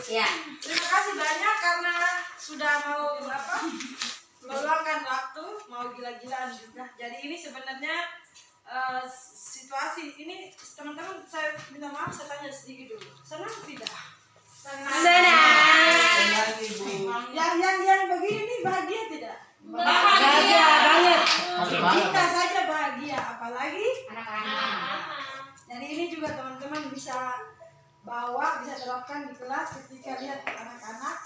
Ya. Terima kasih banyak karena sudah mau meluangkan waktu, mau gila-gilaan juga. Jadi ini sebenarnya situasi ini teman-teman, saya minta maaf, saya tanya sedikit dulu. Senang tidak? Senang. Yang begini nih bahagia tidak? Bahagia banget. Kita saja bahagia, apalagi Anak-anak. jadi ini juga teman-teman bisa bawa, bisa terapkan di kelas ketika lihat anak-anak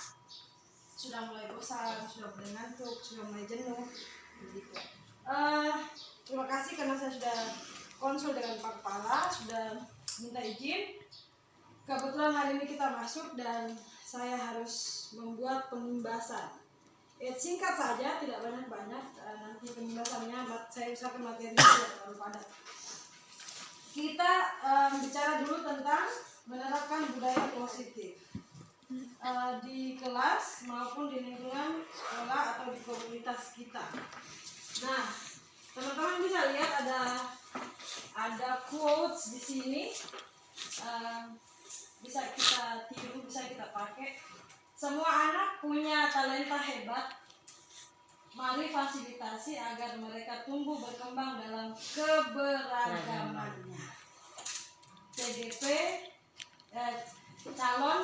sudah mulai bosan, sudah mulai ngantuk, sudah mulai jenuh, begitu. Terima kasih karena saya sudah konsul dengan Pak Kepala, sudah minta izin. Kebetulan hari ini kita masuk dan saya harus membuat penimbasan. Singkat saja, tidak banyak-banyak. Nanti penimbasannya saya usahakan materi tidak terlalu padat. Kita bicara dulu tentang menerapkan budaya positif di kelas maupun di lingkungan sekolah atau di komunitas kita. Nah, teman-teman bisa lihat ada quotes di sini, bisa kita tiru, bisa kita pakai. Semua anak punya talenta hebat. Mari fasilitasi agar mereka tumbuh berkembang dalam keberagamannya. calon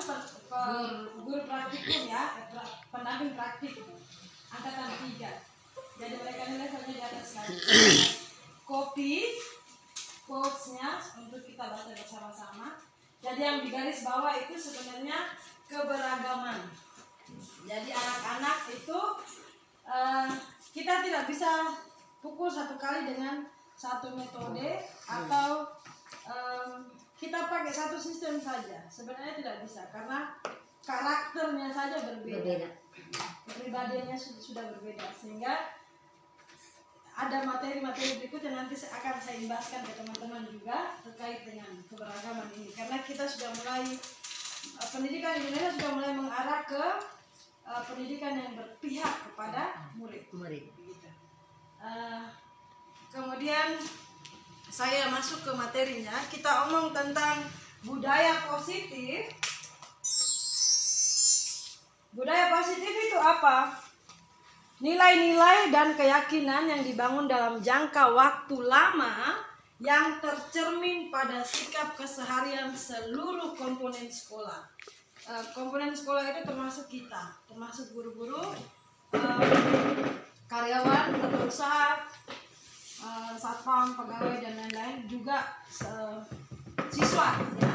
guru praktikum ya, pendamping praktik angkatan 3. Jadi mereka ini levelnya di atas sekali. Copy quotes-nya untuk kita baca bersama-sama. Jadi yang di garis bawah itu sebenarnya keberagaman. Jadi anak-anak itu kita tidak bisa pukul satu kali dengan satu metode atau kita pakai satu sistem saja. Sebenarnya tidak bisa karena karakternya saja berbeda. Kepribadiannya sudah berbeda, sehingga ada materi-materi berikut yang nanti akan saya imbaskan ke teman-teman juga terkait dengan keberagaman ini. Karena kita sudah mulai pendidikan di Indonesia sudah mulai mengarah ke pendidikan yang berpihak kepada murid. Begitu. Kemudian saya masuk ke materinya. Kita omong tentang budaya positif. Budaya positif itu apa? Nilai-nilai dan keyakinan yang dibangun dalam jangka waktu lama yang tercermin pada sikap keseharian seluruh komponen sekolah. Komponen sekolah itu termasuk kita, termasuk guru-guru, karyawan, pengusaha, satpam, pegawai dan lain-lain, juga siswa, ya,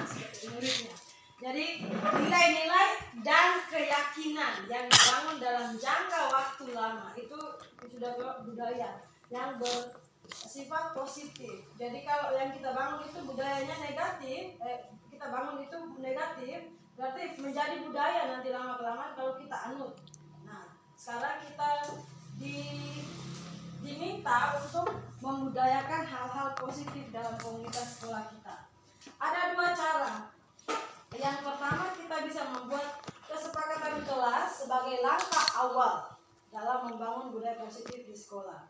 muridnya. Jadi nilai-nilai dan keyakinan yang dibangun dalam jangka waktu lama itu sudah budaya yang bersifat positif. Jadi kalau yang kita bangun itu budayanya negatif, kita bangun itu negatif, berarti menjadi budaya nanti lama-kelamaan kalau kita anut. Nah, sekarang kita diminta untuk membudayakan hal-hal positif dalam komunitas sekolah kita. Ada 2 cara. Yang pertama, kita bisa membuat kesepakatan kelas sebagai langkah awal dalam membangun budaya positif di sekolah.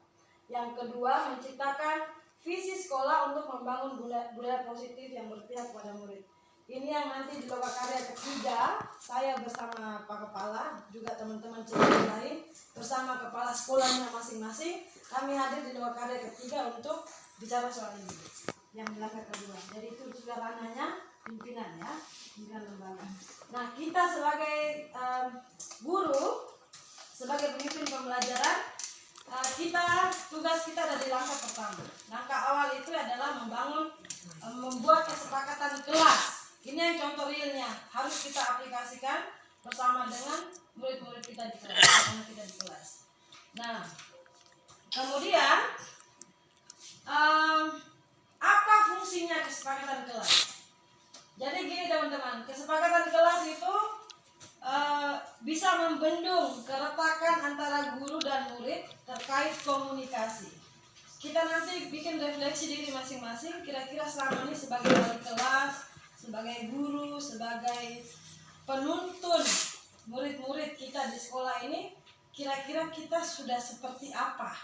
Yang kedua, menciptakan visi sekolah untuk membangun budaya positif yang berpihak pada murid. Ini yang nanti di lokakarya ketiga, saya bersama Pak Kepala, juga teman-teman yang lain, bersama kepala sekolahnya masing-masing, kami hadir di lokakarya ketiga untuk bicara soal ini. Yang langkah kedua, jadi itu sudah ranahnya pimpinan ya, pimpinan lembaga. Nah, kita sebagai guru, sebagai pemimpin pembelajaran, tugas kita ada di langkah pertama. Langkah awal itu adalah membuat kesepakatan kelas. Ini yang contoh realnya harus kita aplikasikan bersama dengan murid-murid kita di kelas, anak kita di kelas. Nah, kemudian apa fungsinya kesepakatan kelas? Jadi gini teman-teman, kesepakatan kelas itu bisa membendung keretakan antara guru dan murid terkait komunikasi. Kita nanti bikin refleksi diri masing-masing, kira-kira selama ini sebagai wali kelas, sebagai guru, sebagai penuntun murid-murid kita di sekolah ini, kira-kira kita sudah seperti apa?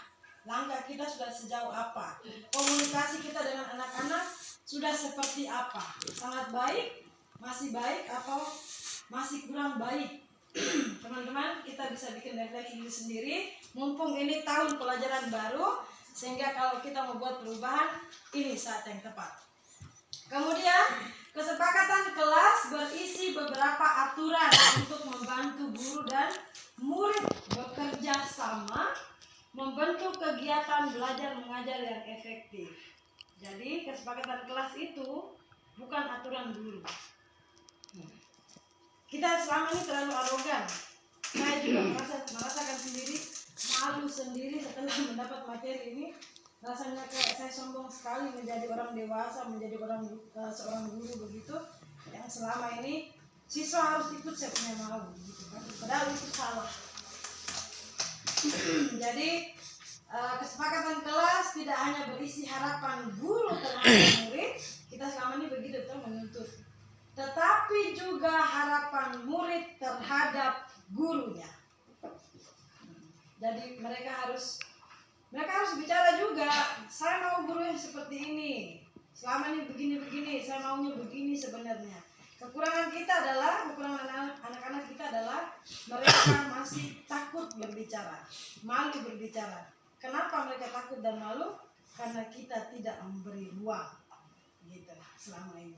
Langkah kita sudah sejauh apa? Komunikasi kita dengan anak-anak sudah seperti apa? Sangat baik, masih baik, atau masih kurang baik? Teman-teman, kita bisa bikin refleksi diri sendiri. Mumpung ini tahun pelajaran baru, sehingga kalau kita mau buat perubahan, ini saat yang tepat. Kemudian, kesepakatan kelas berisi beberapa aturan untuk membantu guru dan murid bekerja sama, membentuk kegiatan belajar mengajar yang efektif. Jadi kesepakatan kelas itu bukan aturan guru. Kita selama ini terlalu arogan. Saya juga merasakan sendiri, malu sendiri setelah mendapat materi ini. Rasanya kayak saya sombong sekali menjadi orang dewasa, menjadi seorang guru begitu, yang selama ini siswa harus ikut saya punya mau begitu kan. Padahal itu salah. Jadi kesepakatan kelas tidak hanya berisi harapan guru terhadap murid, kita selama ini begitu tuh menuntut, tetapi juga harapan murid terhadap gurunya. Jadi mereka harus bicara juga. Saya mau guru yang seperti ini. Selama ini begini-begini, saya maunya begini sebenarnya. Kekurangan anak-anak kita adalah mereka masih takut berbicara, malu berbicara. Kenapa mereka takut dan malu? Karena kita tidak memberi ruang, gitu selama ini.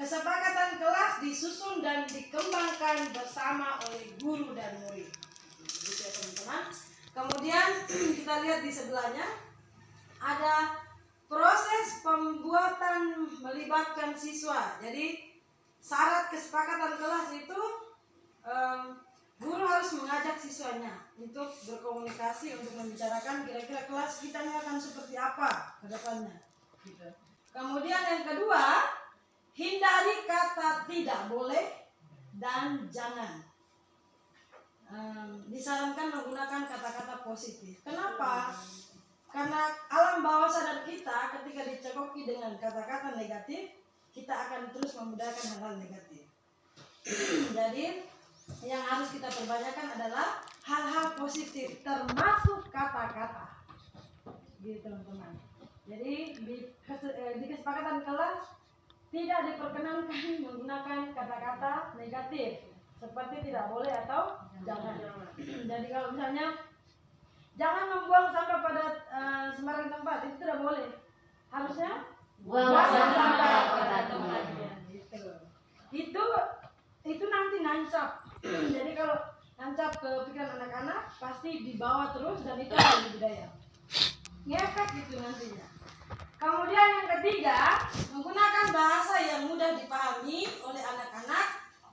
Kesepakatan kelas disusun dan dikembangkan bersama oleh guru dan murid. Gitu ya teman-teman. Kemudian kita lihat di sebelahnya ada proses pembuatan melibatkan siswa. Jadi syarat kesepakatan kelas itu guru harus mengajak siswanya untuk berkomunikasi, untuk membicarakan kira-kira kelas kita ini akan seperti apa ke depannya. Gitu. Kemudian yang kedua, hindari kata tidak boleh dan jangan. Disarankan menggunakan kata-kata positif. Kenapa? Karena alam bawah sadar kita ketika dicekoki dengan kata-kata negatif, kita akan terus memudahkan hal-hal negatif. Jadi yang harus kita perbanyakan adalah hal-hal positif, termasuk kata-kata. Gitu teman-teman. Jadi di kesepakatan kelas tidak diperkenankan menggunakan kata-kata negatif seperti tidak boleh atau jangan. Jadi kalau misalnya jangan membuang sampah pada sembarang tempat, itu tidak boleh. Harusnya Buang sampah pada tempatnya. Gitu. Itu nanti nancap. Jadi kalau nancap ke pikiran anak-anak pasti dibawa terus dan itu adalah budaya. Ngefek gitu nantinya. Kemudian yang ketiga, menggunakan bahasa yang mudah dipahami oleh anak-anak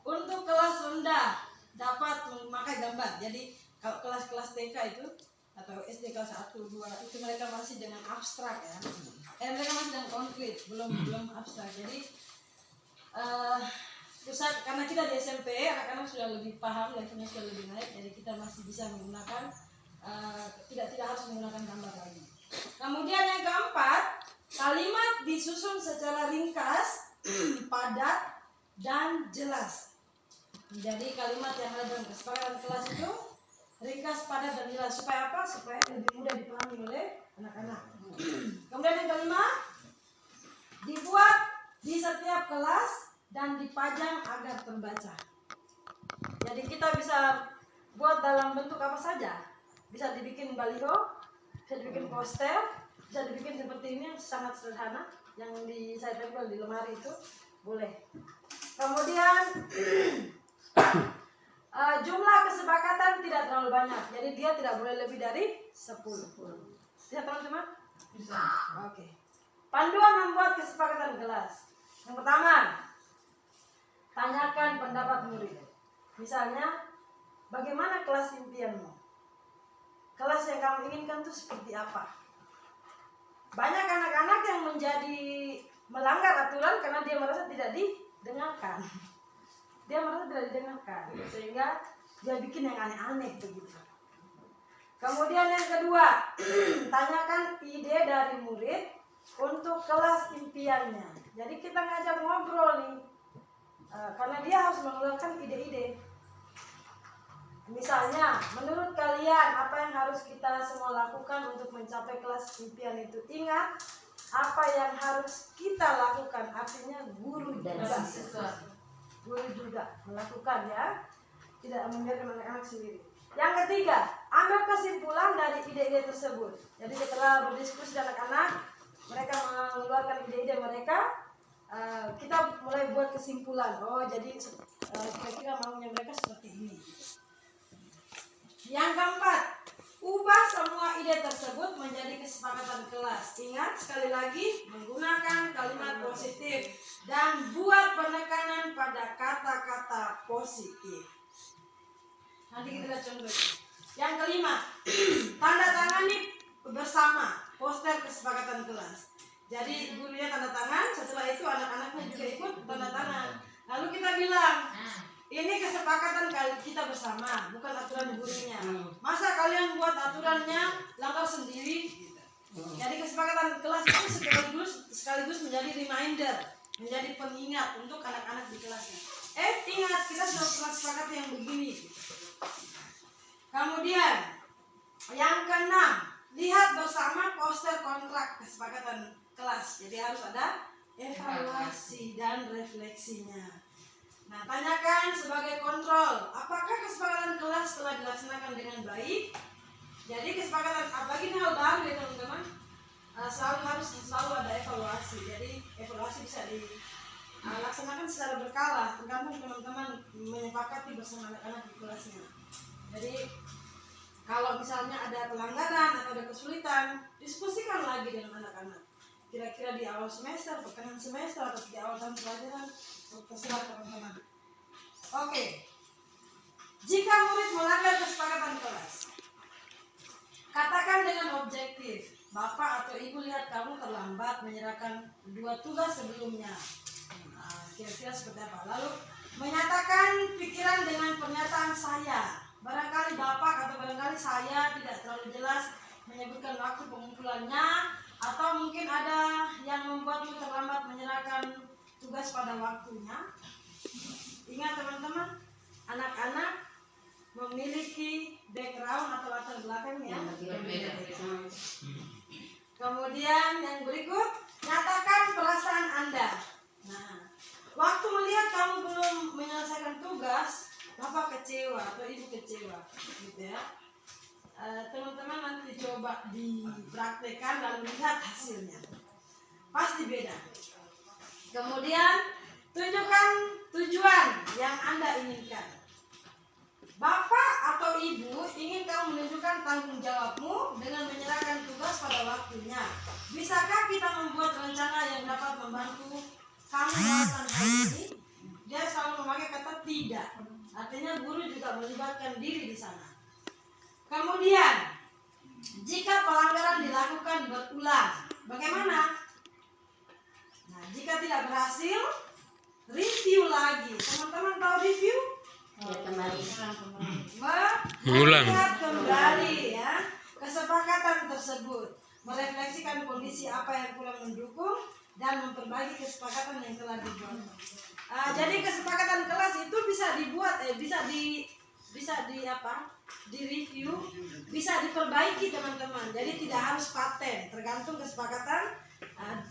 untuk kelas rendah dapat memakai gambar. Jadi kalau kelas-kelas TK itu atau SD kelas 1, 2 itu mereka masih dengan abstrak ya. Mereka masih dengan konkret, belum abstrak. Jadi karena kita di SMP, anak-anak sudah lebih paham, levelnya sudah lebih naik, jadi kita masih bisa menggunakan tidak harus menggunakan gambar lagi. Kemudian yang keempat, kalimat disusun secara ringkas, padat, dan jelas. Jadi kalimat yang ada dalam kesepakatan kelas itu ringkas, padat, dan jelas. Supaya apa? Supaya lebih mudah dipahami oleh anak-anak. Kemudian yang kelima, dibuat di setiap kelas dan dipajang agar terbaca. Jadi kita bisa buat dalam bentuk apa saja. Bisa dibikin baliho, bisa dibikin poster, bisa dibikin seperti ini yang sangat sederhana, yang saya tempel di lemari itu boleh. Kemudian jumlah kesepakatan tidak terlalu banyak, jadi dia tidak boleh lebih dari 10. Bisa teman-teman? Bisa. Oke. Panduan membuat kesepakatan kelas. Yang pertama, tanyakan pendapat murid. Misalnya, bagaimana kelas impianmu? Kelas yang kamu inginkan itu seperti apa? Banyak anak-anak yang menjadi melanggar aturan karena dia merasa tidak didengarkan. Dia merasa tidak didengarkan, sehingga dia bikin yang aneh-aneh begitu. Kemudian yang kedua, tanyakan ide dari murid untuk kelas impiannya. Jadi kita ngajak ngobrol nih, karena dia harus mengeluarkan ide-ide. Misalnya, menurut kalian apa yang harus kita semua lakukan untuk mencapai kelas impian itu? Ingat, apa yang harus kita lakukan, artinya guru juga. Guru juga melakukan ya, tidak membiarkan anak-anak sendiri. Yang ketiga, ambil kesimpulan dari ide-ide tersebut. Jadi setelah berdiskusi dengan anak-anak, mereka mengeluarkan ide-ide mereka, kita mulai buat kesimpulan. Oh, jadi kira-kira maunya mereka seperti ini. Yang keempat, ubah semua ide tersebut menjadi kesepakatan kelas. Ingat sekali lagi, menggunakan kalimat positif dan buat penekanan pada kata-kata positif. Nanti kita lihat contoh. Yang kelima, tanda tangani bersama poster kesepakatan kelas. Jadi gurunya tanda tangan, setelah itu anak-anaknya juga ikut tanda tangan. Lalu kita bilang, ini kesepakatan kita bersama, bukan aturan gurunya. Masa kalian buat aturannya langgar sendiri? Jadi kesepakatan kelas itu sekaligus menjadi reminder, menjadi pengingat untuk anak-anak di kelasnya. Ingat, kita sudah pernah sepakat yang begini. Kemudian yang keenam, lihat bersama poster kontrak kesepakatan kelas. Jadi harus ada evaluasi dan refleksinya. Nah, tanyakan sebagai kontrol, apakah kesepakatan kelas telah dilaksanakan dengan baik? Jadi kesepakatan, apalagi ini hal baru ya teman-teman, selalu ada evaluasi. Jadi evaluasi bisa laksanakan secara berkala, tergantung teman-teman menyepakati bersama anak-anak di kelasnya. Jadi kalau misalnya ada pelanggaran atau ada kesulitan, diskusikan lagi dengan anak-anak. Kira-kira di awal semester, pertengahan semester, atau di awal tahun pelajaran, terserah teman-teman. Oke. Jika murid melanggar kesepakatan kelas, katakan dengan objektif, Bapak atau Ibu lihat kamu terlambat menyerahkan 2 tugas sebelumnya. Nah, kira-kira seperti apa? Lalu menyatakan pikiran dengan pernyataan saya. Barangkali Bapak atau barangkali saya tidak terlalu jelas menyebutkan waktu pengumpulannya, atau mungkin ada yang membuatmu terlambat menyerahkan tugas pada waktunya. Ingat teman-teman, anak-anak memiliki background atau latar belakang yang berbeda. Kemudian yang berikut, nyatakan perasaan Anda. Nah, waktu melihat kamu belum menyelesaikan tugas, Bapak kecewa atau Ibu kecewa, gitu ya. Teman-teman nanti coba dipraktekkan lalu lihat hasilnya, pasti beda. Kemudian tunjukkan tujuan yang Anda inginkan. Bapak atau Ibu ingin kamu menunjukkan tanggung jawabmu dengan menyerahkan tugas pada waktunya. Bisakah kita membuat rencana yang dapat membantu kamu melakukan hal ini? Dia selalu memakai kata tidak. Artinya guru juga melibatkan diri di sana. Kemudian, jika pelanggaran dilakukan berulang, bagaimana? Nah, jika tidak berhasil, review lagi. Teman-teman tahu review? Melihat kembali ya kesepakatan tersebut, merefleksikan kondisi apa yang kurang mendukung dan memperbaiki kesepakatan yang telah dibuat. Jadi kesepakatan kelas itu bisa dibuat, bisa di review, bisa diperbaiki teman-teman. Jadi tidak harus paten, tergantung kesepakatan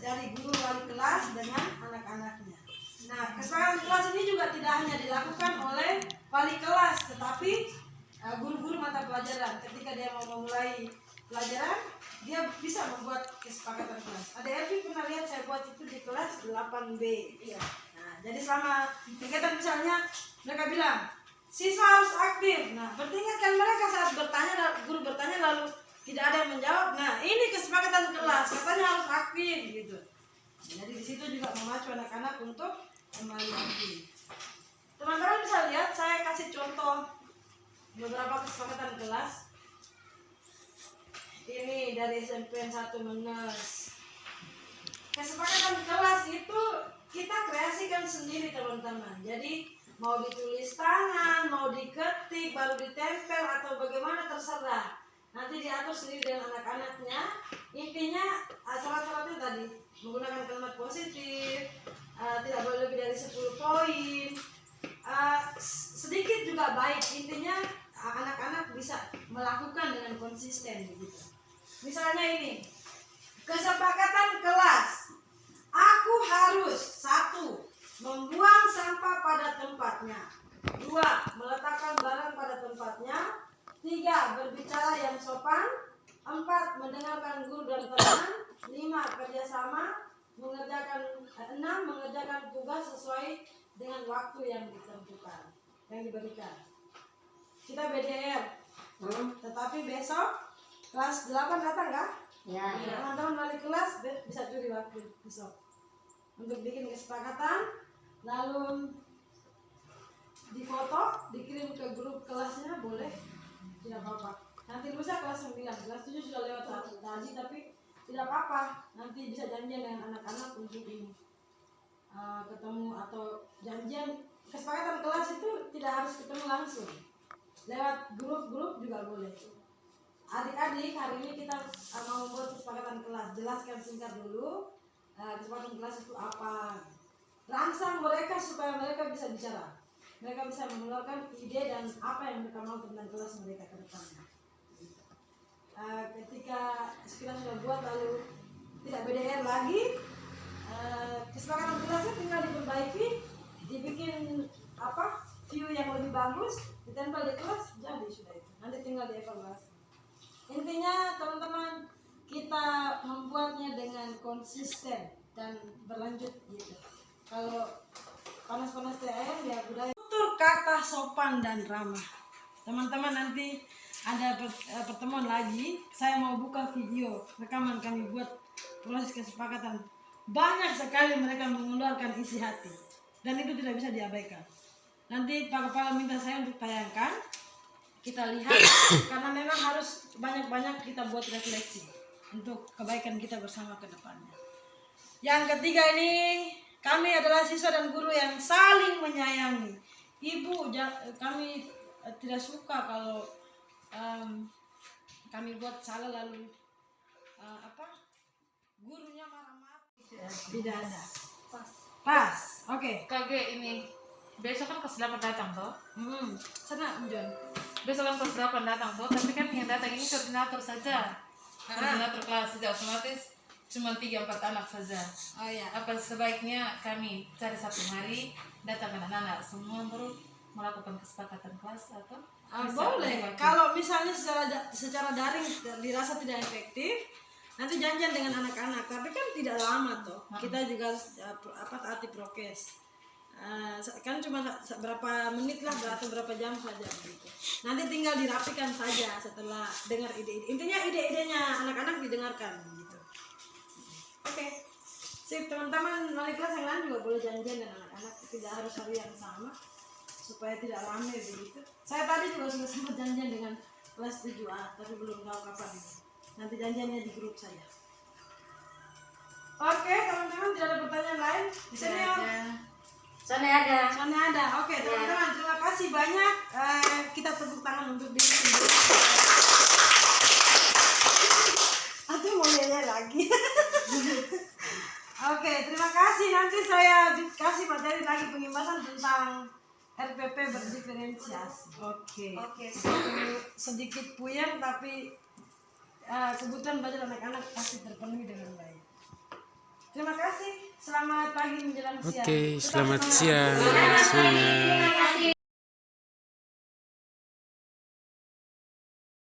dari guru wali kelas dengan anak-anaknya. Nah, kesepakatan kelas ini juga tidak hanya dilakukan oleh wali kelas, tetapi guru-guru mata pelajaran. Ketika dia mau memulai pelajaran, dia bisa membuat kesepakatan kelas. Ada Elvi pernah lihat saya buat itu di kelas 8B. Iya. Nah, jadi selama kegiatan misalnya mereka bilang siswa harus aktif. Nah, bertingatkan mereka saat bertanya, guru bertanya lalu tidak ada yang menjawab. Nah, ini kesepakatan kelas, katanya harus aktif gitu. Jadi di situ juga memacu anak-anak untuk kembali lagi. Teman-teman bisa lihat, saya kasih contoh beberapa kesepakatan kelas. Ini dari SMP 1 Menes. Kesepakatan kelas itu kita kreasikan sendiri teman-teman. Jadi mau ditulis tangan, mau diketik, baru ditempel atau bagaimana terserah. Nanti diatur sendiri dengan anak-anaknya. Intinya syarat-syaratnya tadi menggunakan kalimat positif, tidak boleh lebih dari 10 poin. Sedikit juga baik. Intinya anak-anak bisa melakukan dengan konsisten begitu. Misalnya ini, kesepakatan kelas. Aku harus 1. Membuang sampah pada tempatnya. 2. Meletakkan barang pada tempatnya. 3. Berbicara yang sopan. 4. Mendengarkan guru dan teman. 5. Kerjasama. 6. Mengerjakan tugas sesuai dengan waktu yang ditentukan, yang diberikan. Kita BDR. Tetapi besok kelas 8 datang kah? Ya. Teman-teman balik kelas bisa curi waktu besok untuk bikin kesepakatan, lalu difoto, dikirim ke grup kelasnya, boleh, tidak apa-apa. Nanti lusa kelas 9, kelas 7 sudah lewat tadi, tapi tidak apa-apa. Nanti bisa janjian dengan anak-anak untuk ini ketemu atau janjian. Kesepakatan kelas itu tidak harus ketemu langsung, lewat grup-grup juga boleh. Adik-adik, hari ini kita mau membuat kesepakatan kelas. Jelaskan singkat dulu kesepakatan kelas itu apa. Rangsang mereka supaya mereka bisa bicara. Mereka bisa mengeluarkan ide dan apa yang mereka mau tentang kelas mereka ke depannya. Ketika kita sudah buat lalu tidak BDR lagi, kesepakatan kelasnya tinggal diperbaiki, dibikin view yang lebih bagus, ditempel di kelas, jadi sudah itu. Nanti tinggal dievaluasi. Intinya teman-teman, kita membuatnya dengan konsisten dan berlanjut gitu. Kalau panas-panas teh ayam ya budaya. Tutur kata sopan dan ramah. Teman-teman, nanti ada pertemuan lagi. Saya mau buka video rekaman kami buat proses kesepakatan. Banyak sekali mereka mengeluarkan isi hati dan itu tidak bisa diabaikan. Nanti Pak Kepala minta saya untuk tayangkan, kita lihat karena memang harus banyak-banyak kita buat refleksi untuk kebaikan kita bersama ke depannya. Yang ketiga ini, kami adalah siswa dan guru yang saling menyayangi. Ibu, kami tidak suka kalau kami buat salah lalu gurunya marah-marah. Tidak ada. Pas. Oke. Kage ini besok kan kelas 8 datang toh. Sana John. Besok kan kelas 8 datang toh, tapi kan yang datang ini koordinator saja. Koordinator kelas saja, otomatis cuma 3-4 anak saja. Oh ya. Apa sebaiknya kami cari satu hari datangkan anak-anak semua baru melakukan kesepakatan kelas atau boleh. Kalau misalnya secara daring dirasa tidak efektif, nanti janjian dengan anak-anak. Tapi kan tidak lama toh. Kita juga harus taati prokes. Kan cuma berapa menit lah atau berapa jam saja begitu. Nanti tinggal dirapikan saja setelah dengar ide-ide. Intinya ide-idenya anak-anak didengarkan gitu. Oke. Sip, teman-teman wali kelas yang lain juga boleh janjian dengan anak-anak, tidak harus hari yang sama supaya tidak ramai begitu. Saya tadi juga sudah sempat janjian dengan kelas 7A, tapi belum tahu kapan ini. Nanti janjiannya di grup saja. Oke, teman-teman, tidak ada pertanyaan lain? Senior? Sana ada. Oke, teman-teman, terima kasih banyak. Kita tepuk tangan untuk diri sendiri. Atau mau nyanyi lagi? Oke, terima kasih. Nanti saya kasih materi lagi pengimbasan tentang RPP berdiferensiasi. Oke. Sedikit puyeng tapi kebutuhan belajar anak-anak pasti terpenuhi dengan baik. Terima kasih. Selamat pagi menjelang siang. Oke, selamat siang. Terima kasih.